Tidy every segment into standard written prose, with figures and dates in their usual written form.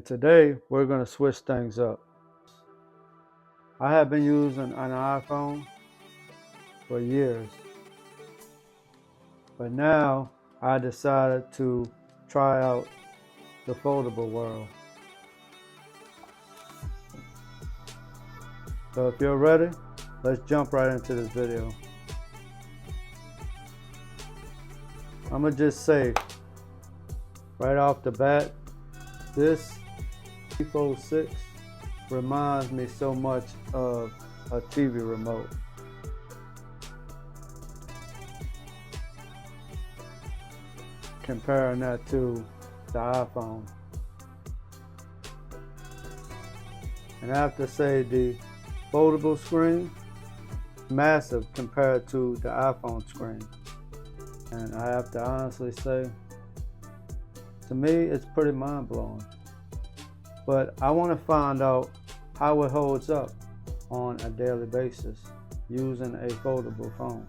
Today we're going to switch things up. I have been using an iPhone for years, but now I decided to try out the foldable world. So if you're ready, let's jump right into this video. I'm going to just say right off the bat, this iPhone 6 reminds me so much of a TV remote. Comparing that to the iPhone. And I have to say the foldable screen, massive compared to the iPhone screen. And I have to honestly say, to me, it's pretty mind-blowing. But I want to find out how it holds up on a daily basis using a foldable phone.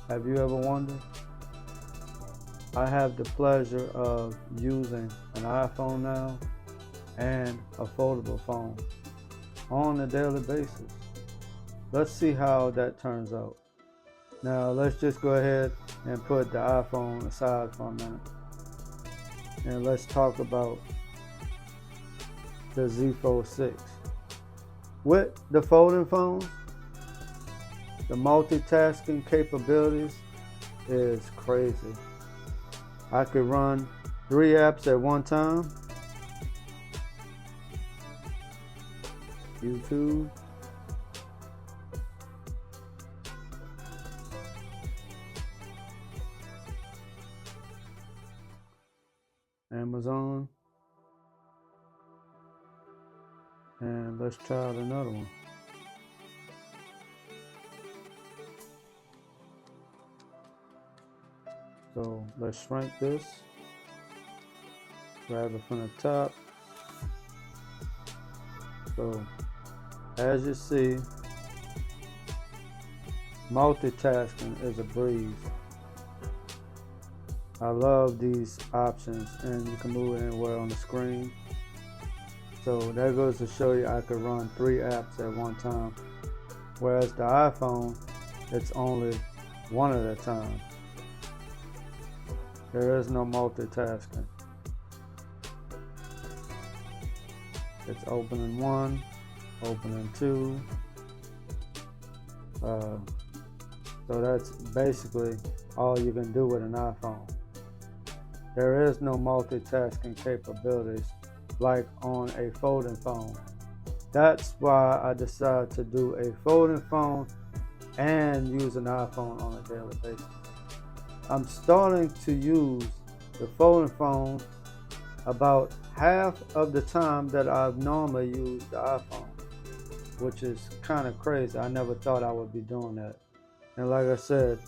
Have you ever wondered? I have the pleasure of using an iPhone now and a foldable phone on a daily basis. Let's see how that turns out. Now let's just go ahead and put the iPhone aside for a minute. And let's talk about the Z Fold 6. With the folding phones, the multitasking capabilities is crazy. I could run 3 apps at one time. YouTube, Amazon, and let's try out another one. So let's shrink this, grab it from the top. So as you see, multitasking is a breeze. I love these options, and you can move it anywhere on the screen. So that goes to show you I could run 3 apps at one time, whereas the iPhone, it's only one at a time. There is no multitasking. It's opening 1, opening 2. So that's basically all you can do with an iPhone. There is no multitasking capabilities like on a folding phone. That's why I decided to do a folding phone and use an iPhone on a daily basis. I'm starting to use the folding phone about half of the time that I've normally used the iPhone, which is kind of crazy. I never thought I would be doing that. And like I said,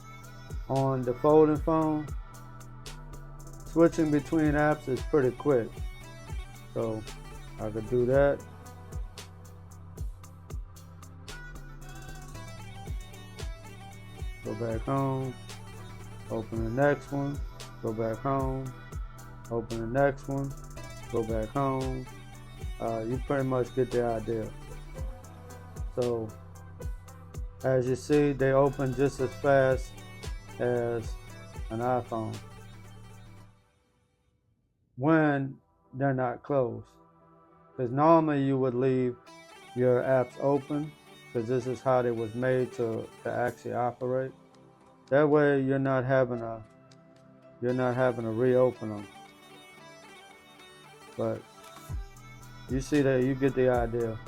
on the folding phone, switching between apps is pretty quick. So I could do that. Go back home, open the next one, go back home, open the next one, go back home. You pretty much get the idea. So as you see, they open just as fast as an iPhone when they're not closed. Because normally you would leave your apps open, because this is how they was made to actually operate. That way you're not having to reopen them. But you see that, you get the idea.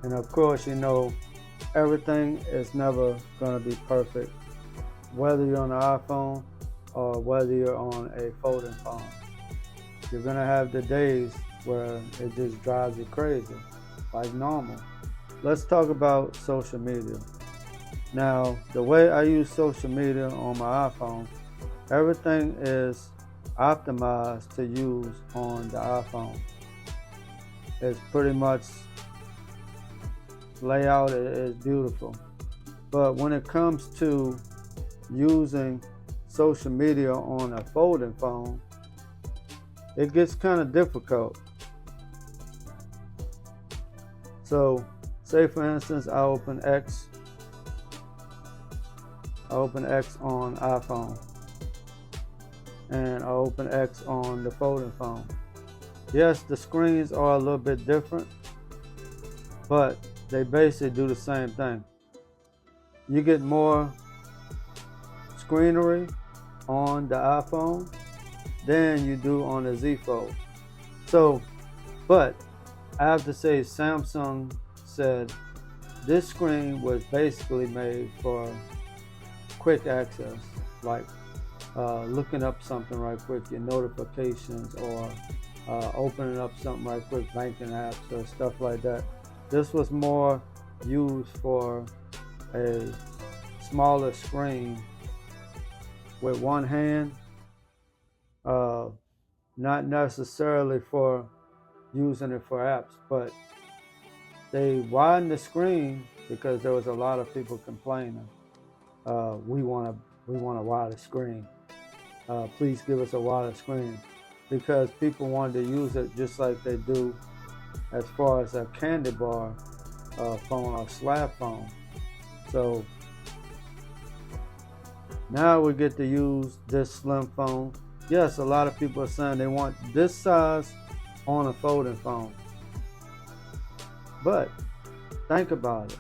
And of course, you know, everything is never going to be perfect, whether you're on an iPhone or whether you're on a folding phone. You're going to have the days where it just drives you crazy, like normal. Let's talk about social media. Now, the way I use social media on my iPhone, everything is optimized to use on the iPhone. It's pretty much, layout is beautiful. But when it comes to using social media on a folding phone, it gets kind of difficult. So say for instance, I open X on iPhone, and I open X on the folding phone. Yes, the screens are a little bit different, but they basically do the same thing. You get more screenery on the iPhone than you do on the Z Fold. So, but I have to say, Samsung said this screen was basically made for quick access, like looking up something right quick, your notifications, or opening up something right quick, banking apps or stuff like that. This was more used for a smaller screen with one hand, not necessarily for using it for apps, but they widened the screen because there was a lot of people complaining. We want a wider screen. Please give us a wider screen, because people wanted to use it just like they do as far as a candy bar phone or slab phone. So now we get to use this slim phone. Yes, a lot of people are saying they want this size on a folding phone. But think about it.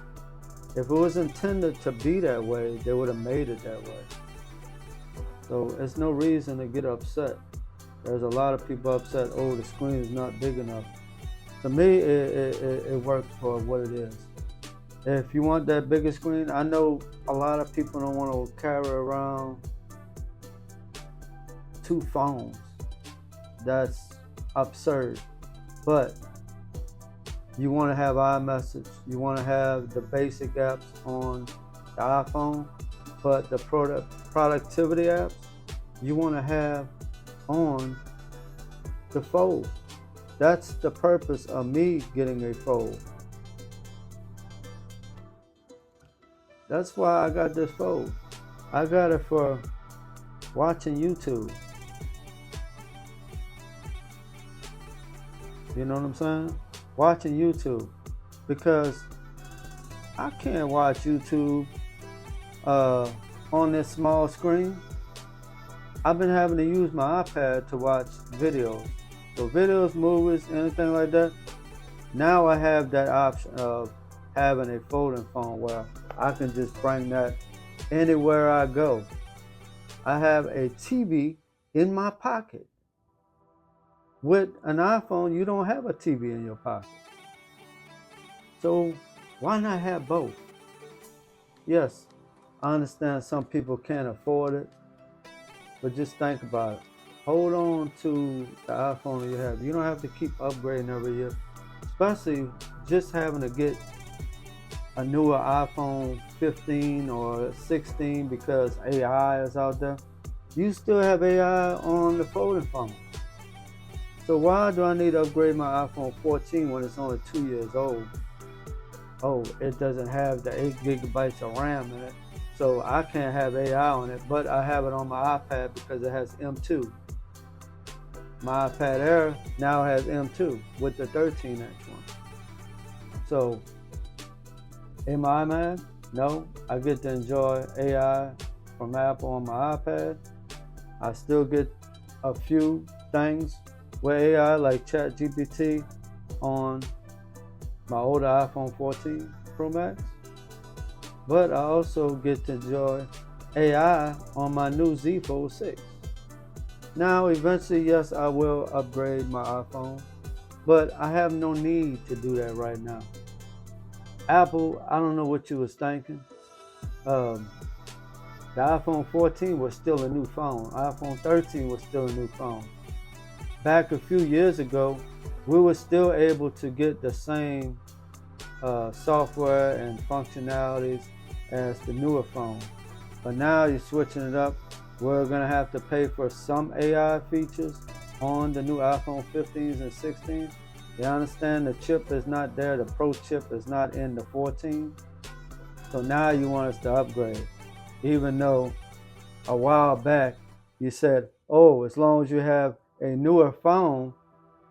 If it was intended to be that way, they would have made it that way. So there's no reason to get upset. There's a lot of people upset, oh, the screen is not big enough. To me, it works for what it is. If you want that bigger screen, I know a lot of people don't want to carry around 2 phones. That's absurd. But you want to have iMessage, you want to have the basic apps on the iPhone, but the productivity apps you want to have on the Fold. That's the purpose of me getting a Fold. That's why I got this Fold. I got it for watching YouTube. You know what I'm saying? Watching YouTube. Because I can't watch YouTube on this small screen. I've been having to use my iPad to watch videos. So videos, movies, anything like that. Now I have that option of having a folding phone where I can just bring that anywhere I go. I have a TV in my pocket. With an iPhone, you don't have a TV in your pocket. So why not have both? Yes, I understand some people can't afford it, but just think about it. Hold on to the iPhone you have. You don't have to keep upgrading every year, especially just having to get a newer iPhone 15 or 16 because AI is out there. You still have AI on the folding phone. So why do I need to upgrade my iPhone 14 when it's only 2 years old? Oh, it doesn't have the 8 gigabytes of RAM in it, so I can't have AI on it, but I have it on my iPad because it has M2. My iPad Air now has M2 with the 13-inch one. So, am I mad? No, I get to enjoy AI from Apple on my iPad. I still get a few things with AI like ChatGPT on my older iPhone 14 Pro Max. But I also get to enjoy AI on my new Z Fold 6. Now, eventually, yes, I will upgrade my iPhone, but I have no need to do that right now. Apple, I don't know what you was thinking. The iPhone 14 was still a new phone. iPhone 13 was still a new phone. Back a few years ago, we were still able to get the same software and functionalities as the newer phone. But now you're switching it up. We're going to have to pay for some AI features on the new iPhone 15s and 16s. You understand the chip is not there. The Pro chip is not in the 14. So now you want us to upgrade. Even though a while back you said, oh, as long as you have a newer phone,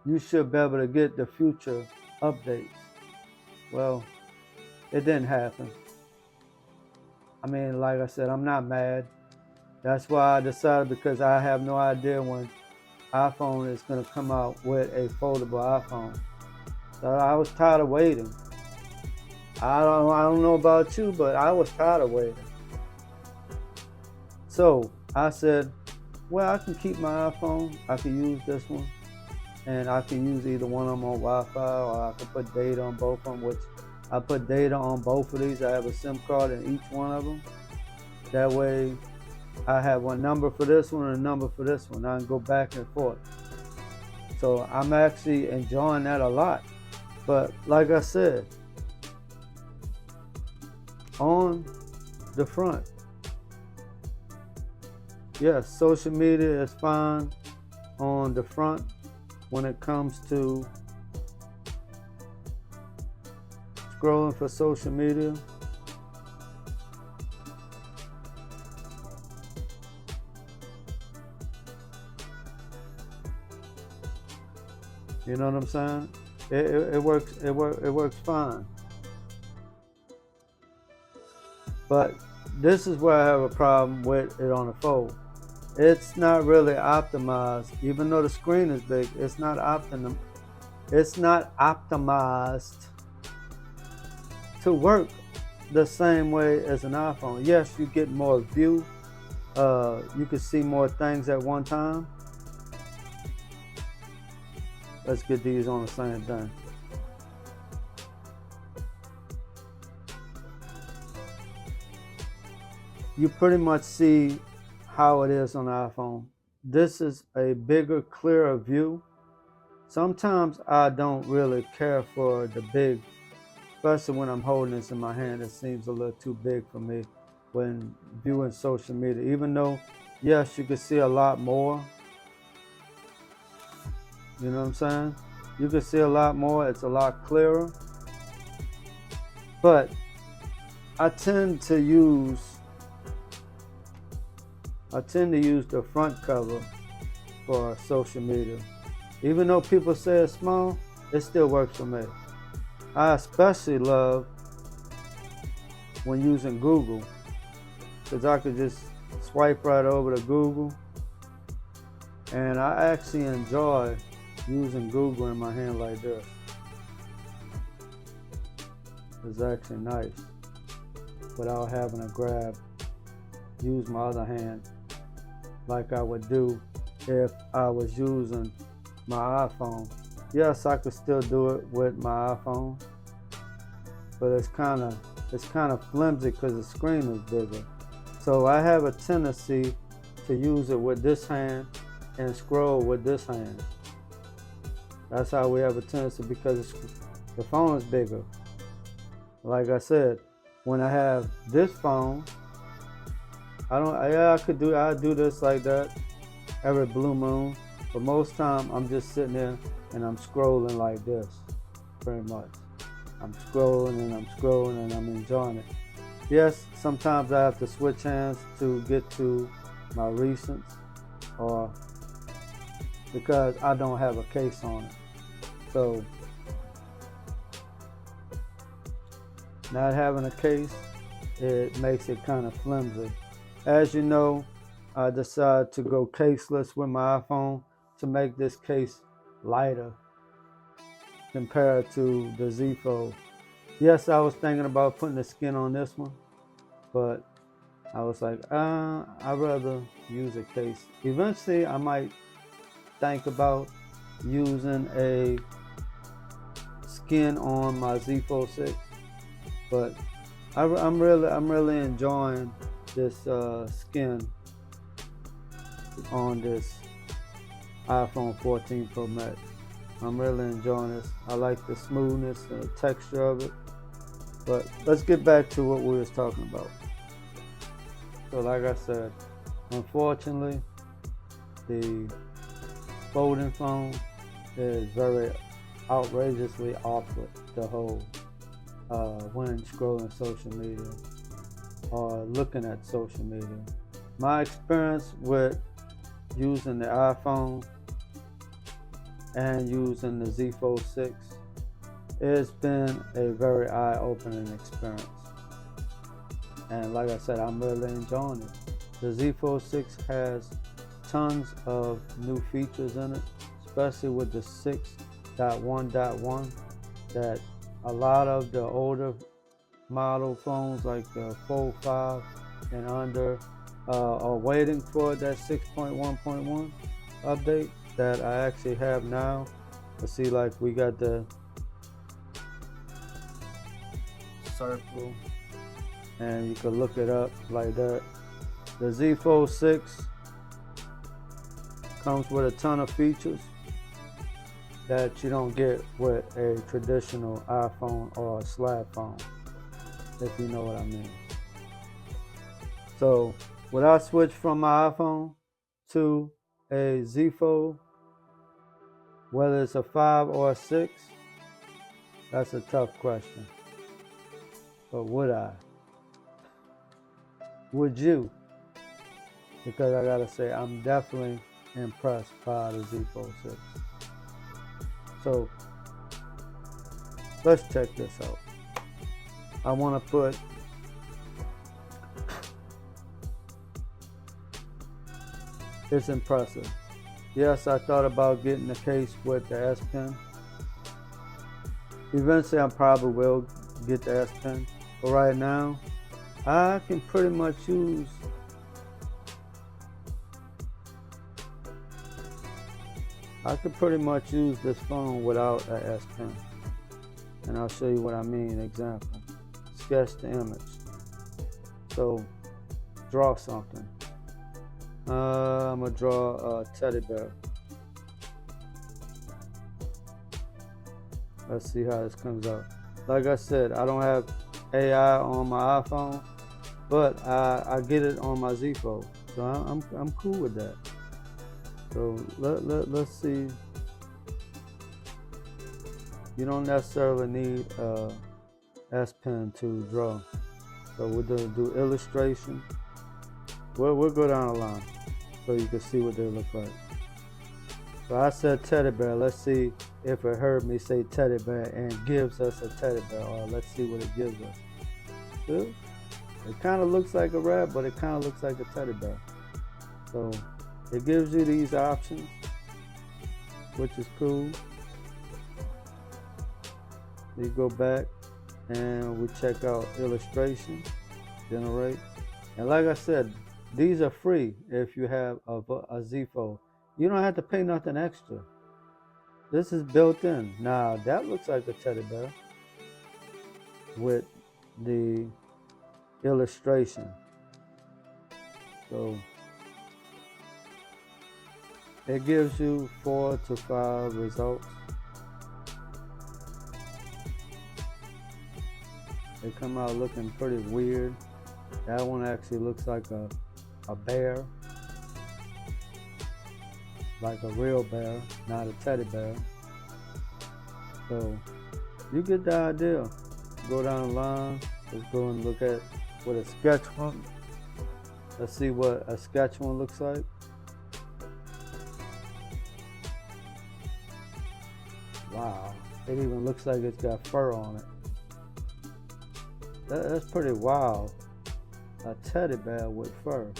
you should be able to get the future updates. Well, it didn't happen. I mean, like I said, I'm not mad. That's why I decided, because I have no idea when iPhone is going to come out with a foldable iPhone. So I was tired of waiting. I don't know about you, but I was tired of waiting. So I said, well, I can keep my iPhone. I can use this one, and I can use either one of them on Wi-Fi, or I can put data on both of them, which I put data on both of these. I have a SIM card in each one of them. That way I have one number for this one and a number for this one. I can go back and forth. So I'm actually enjoying that a lot. But like I said, on the front, yes, social media is fine on the front when it comes to scrolling for social media. You know what I'm saying? It works fine. But this is where I have a problem with it on the Fold. It's not really optimized, even though the screen is big. It's not optimized to work the same way as an iPhone. Yes, you get more view. You can see more things at one time. Let's get these on the same thing. You pretty much see how it is on the iPhone. This is a bigger, clearer view. Sometimes I don't really care for the big, especially when I'm holding this in my hand. It seems a little too big for me when viewing social media. Even though, yes, you can see a lot more. You know what I'm saying? You can see a lot more. It's a lot clearer. But I tend to use the front cover for social media. Even though people say it's small, it still works for me. I especially love when using Google, because I could just swipe right over to Google, and I actually enjoy using Google in my hand like this. It's actually nice without having to use my other hand like I would do if I was using my iPhone. Yes, I could still do it with my iPhone, but it's kind of flimsy because the screen is bigger. So I have a tendency to use it with this hand and scroll with this hand. That's how we have a tendency, because the phone is bigger. Like I said, when I have this phone, I do this like that every blue moon, but most time I'm just sitting there and I'm scrolling like this, pretty much. I'm scrolling and I'm enjoying it. Yes, sometimes I have to switch hands to get to my recents, or because I don't have a case on it. So not having a case, it makes it kind of flimsy. As you know, I decided to go caseless with my iPhone to make this case lighter compared to the Z Fold. Yes, I was thinking about putting the skin on this one, but I was like, I'd rather use a case. Eventually, I might think about using a skin on my Z Fold 6, but I'm really enjoying this skin on this iPhone 14 Pro Max. I'm really enjoying this. I like the smoothness and the texture of it. But let's get back to what we was talking about. So like I said, unfortunately, the folding phone is very outrageously awkward to hold when scrolling social media or looking at social media. My experience with using the iPhone and using the Z Fold 6, it's been a very eye-opening experience. And like I said, I'm really enjoying it. The Z Fold 6 has tons of new features in it, especially with the 6.1.1 that a lot of the older model phones like the Fold 5 and under are waiting for that 6.1.1 update that I actually have now. Let's see, like we got the circle, and you can look it up like that. The Z Fold 6 comes with a ton of features that you don't get with a traditional iPhone or a slab phone, if you know what I mean. So would I switch from my iPhone to a Z Fold, whether it's a 5 or a 6? That's a tough question. But would I? Would you? Because I gotta say, I'm definitely impressed by the Z Fold 6. So let's check this out. I want to put it's impressive. Yes, I thought about getting the case with the S Pen. Eventually, I probably will get the S Pen, but right now, I can pretty much use this phone without an S Pen. And I'll show you what I mean. Example, sketch the image. So, draw something. I'm gonna draw a teddy bear. Let's see how this comes out. Like I said, I don't have AI on my iPhone, but I get it on my Z Fold, so I'm cool with that. So let's see. You don't necessarily need a S Pen to draw. So we're gonna do illustration. We'll go down the line so you can see what they look like. So I said teddy bear. Let's see if it heard me say teddy bear and gives us a teddy bear, or let's see what it gives us. See? It kind of looks like a rat, but it kind of looks like a teddy bear. So it gives you these options, which is cool. You go back and we check out illustration, generate. And like I said, these are free if you have a Z Fold. You don't have to pay nothing extra. This is built in. Now that looks like a teddy bear with the illustration. So it gives you 4 to 5 results. They come out looking pretty weird. That one actually looks like a bear, like a real bear, not a teddy bear. So you get the idea. Go down the line. Let's go and look at what a sketch one. Let's see what a sketch one looks like. Wow, it even looks like it's got fur on it. That's pretty wild. A teddy bear with fur.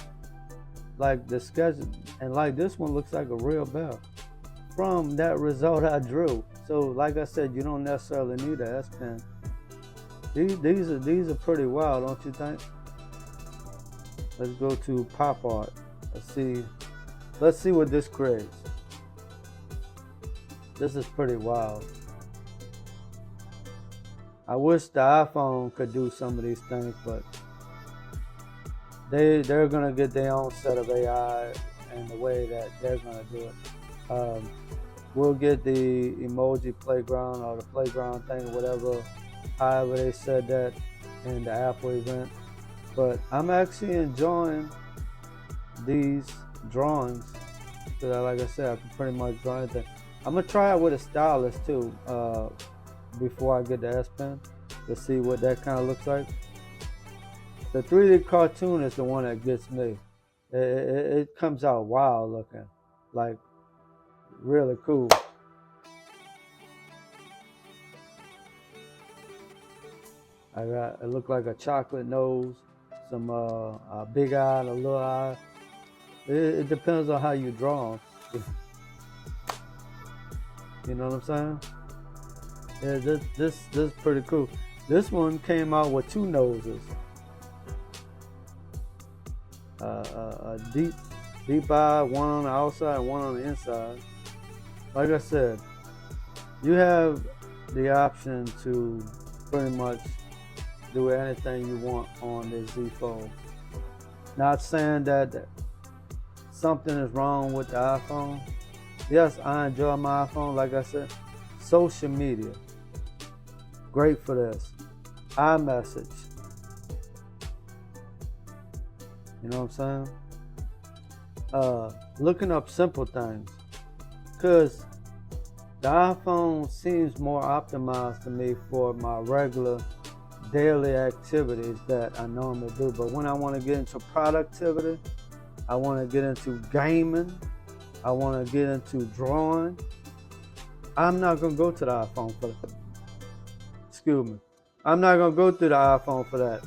Like the sketch, and like this one looks like a real bear from that result I drew. So like I said, you don't necessarily need an S Pen. These are pretty wild, don't you think? Let's go to pop art. Let's see what this creates. This is pretty wild. I wish the iPhone could do some of these things, but they're gonna get their own set of AI and the way that they're gonna do it. We'll get the emoji playground or the playground thing or whatever, however they said that in the Apple event. But I'm actually enjoying these drawings because, like I said, I can pretty much draw anything. I'm gonna try it with a stylus too before I get the S Pen to see what that kind of looks like. The 3D cartoon is the one that gets me. It comes out wild looking, like really cool. It looked like a chocolate nose, some a big eye, a little eye. It depends on how you draw 'em. You know what I'm saying? Yeah, this is pretty cool. This one came out with two noses, a deep eye, one on the outside and one on the inside. Like I said, you have the option to pretty much do anything you want on this Z Fold. Not saying that something is wrong with the iPhone. Yes, I enjoy my iPhone. Like I said, social media, great for this. iMessage, you know what I'm saying? Looking up simple things, because the iPhone seems more optimized to me for my regular daily activities that I normally do. But when I want to get into productivity, I want to get into gaming, I want to get into drawing, I'm not going to go to the iPhone for that. Excuse me. I'm not going to go through the iPhone for that.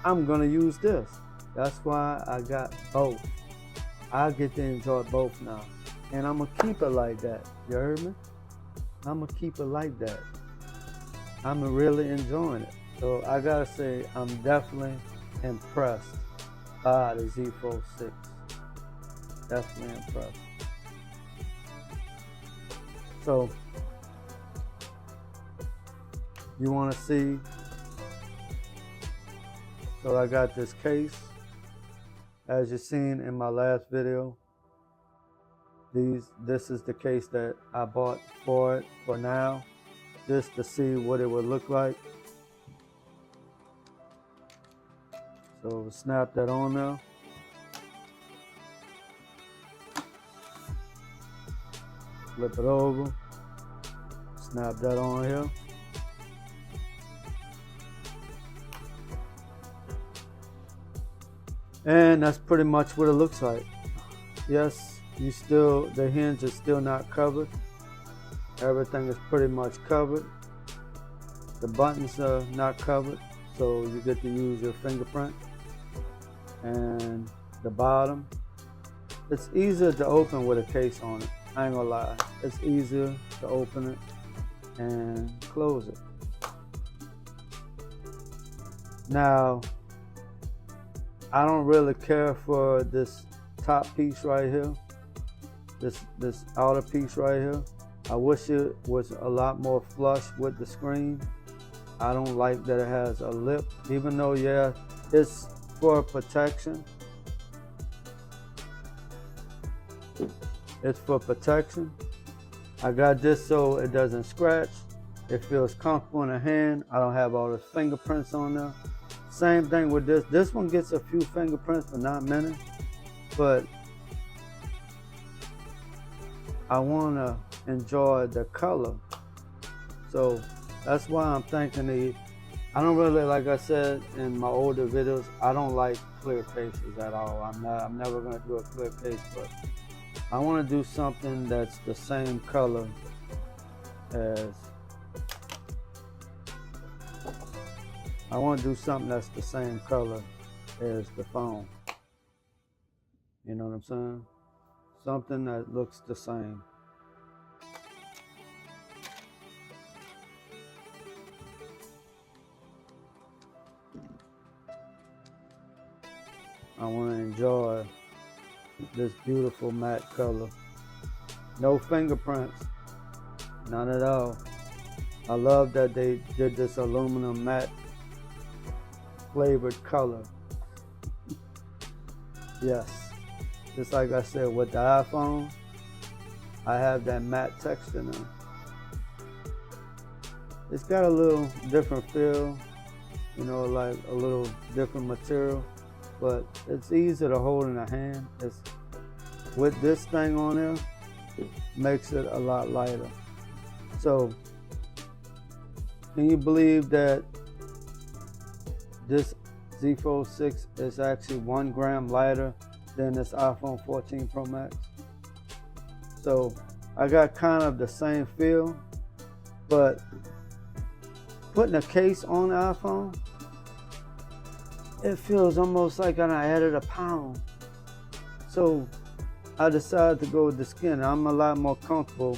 I'm going to use this. That's why I got both. I get to enjoy both now. And I'm going to keep it like that. You heard me? I'm going to keep it like that. I'm really enjoying it. So I got to say, I'm definitely impressed by the Z Fold 6. Definitely impressed. So, you want to see, so I got this case, as you've seen in my last video. This is the case that I bought for it for now, just to see what it would look like. So snap that on now. Flip it over, snap that on here. And that's pretty much what it looks like. Yes, the hinge is still not covered. Everything is pretty much covered. The buttons are not covered, so you get to use your fingerprint. And the bottom, it's easier to open with a case on it. I ain't gonna lie, it's easier to open it and close it. Now, I don't really care for this top piece right here, this outer piece right here. I wish it was a lot more flush with the screen. I don't like that it has a lip, even though, yeah, it's for protection. It's for protection. I got this so it doesn't scratch. It feels comfortable in the hand. I don't have all the fingerprints on there. Same thing with this. This one gets a few fingerprints, but not many. But I want to enjoy the color. So that's why I'm thinking I don't really, like I said in my older videos, I don't like clear cases at all. I'm never going to do a clear case, but I want to do something that's the same color as, I want to do something that's the same color as the phone. You know what I'm saying? Something that looks the same. I want to enjoy this beautiful matte color. No fingerprints, none at all. I love that they did this aluminum matte flavored color. Yes, just like I said with the iPhone, I have that matte texture now. It's got a little different feel, you know, like a little different material, but it's easy to hold in the hand. It's, with this thing on there, it makes it a lot lighter. So, can you believe that this Z Fold 6 is actually 1 gram lighter than this iPhone 14 Pro Max? So, I got kind of the same feel, but putting a case on the iPhone, it feels almost like I added a pound. So I decided to go with the skin. I'm a lot more comfortable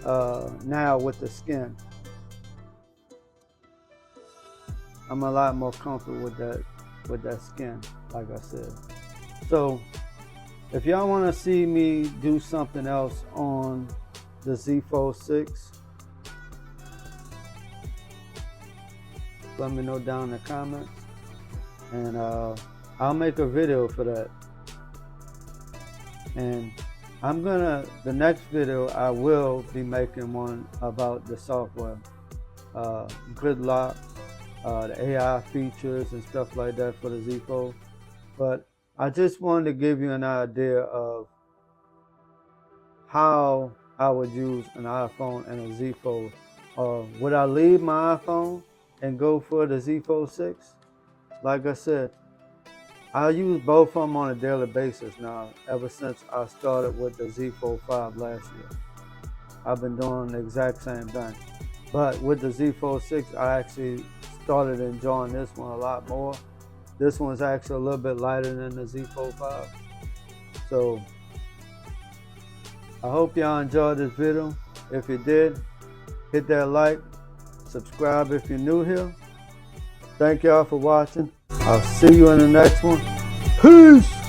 now with the skin. I'm a lot more comfortable with that skin, like I said. So if y'all want to see me do something else on the Z Fold 6, let me know down in the comments, and I'll make a video for that. And the next video I will be making one about the software, grid lock, the AI features and stuff like that for the Z Fold. But I just wanted to give you an idea of how I would use an iPhone and a Z Fold. Would I leave my iPhone and go for the Z Fold 6? Like I said, I use both of them on a daily basis now, ever since I started with the Z Fold 5 last year. I've been doing the exact same thing. But with the Z Fold 6, I actually started enjoying this one a lot more. This one's actually a little bit lighter than the Z Fold 5. So I hope y'all enjoyed this video. If you did, hit that like, subscribe if you're new here. Thank y'all for watching. I'll see you in the next one. Peace!